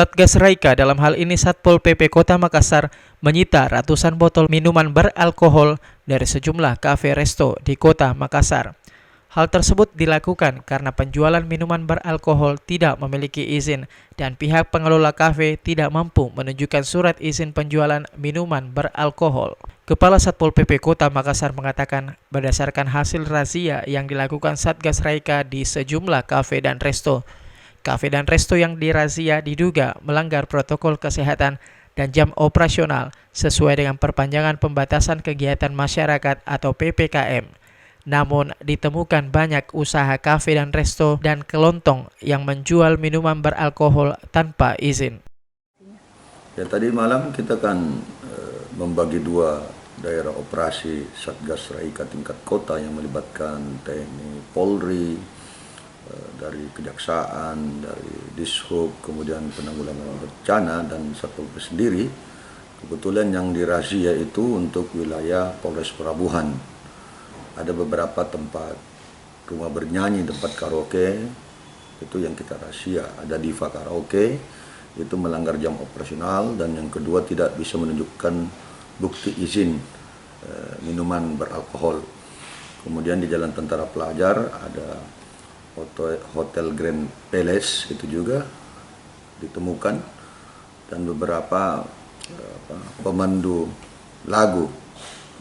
Satgas Raika, dalam hal ini Satpol PP Kota Makassar, menyita ratusan botol minuman beralkohol dari sejumlah kafe resto di Kota Makassar. Hal tersebut dilakukan karena penjualan minuman beralkohol tidak memiliki izin dan pihak pengelola kafe tidak mampu menunjukkan surat izin penjualan minuman beralkohol. Kepala Satpol PP Kota Makassar mengatakan berdasarkan hasil razia yang dilakukan Satgas Raika di sejumlah kafe dan resto yang dirazia diduga melanggar protokol kesehatan dan jam operasional sesuai dengan perpanjangan pembatasan kegiatan masyarakat atau PPKM. Namun, ditemukan banyak usaha kafe dan resto dan kelontong yang menjual minuman beralkohol tanpa izin. Ya, tadi malam kita kan membagi dua daerah operasi Satgas Raika tingkat kota yang melibatkan TNI, Polri, dari Kejaksaan, dari Dishub, kemudian penanggulangan bencana dan Satpol PP sendiri. Kebetulan yang dirazia itu untuk wilayah Polres Pelabuhan. Ada beberapa tempat rumah bernyanyi, tempat karaoke, itu yang kita razia. Ada Diva Karaoke, itu melanggar jam operasional, dan yang kedua tidak bisa menunjukkan bukti izin minuman beralkohol. Kemudian di Jalan Tentara Pelajar ada Hotel Grand Palace, itu juga ditemukan, dan beberapa pemandu lagu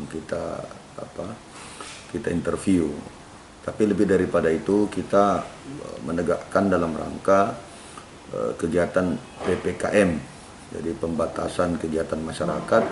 kita interview. Tapi lebih daripada itu kita menegakkan dalam rangka kegiatan PPKM, jadi pembatasan kegiatan masyarakat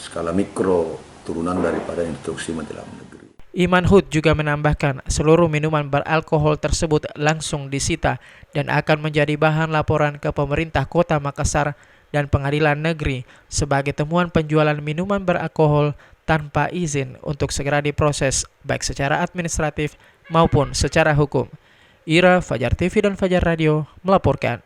skala mikro, turunan daripada instruksi Menteri Dalam Negeri. Iman Hud juga menambahkan seluruh minuman beralkohol tersebut langsung disita dan akan menjadi bahan laporan ke pemerintah Kota Makassar dan Pengadilan Negeri sebagai temuan penjualan minuman beralkohol tanpa izin untuk segera diproses baik secara administratif maupun secara hukum. Ira, Fajar TV dan Fajar Radio melaporkan.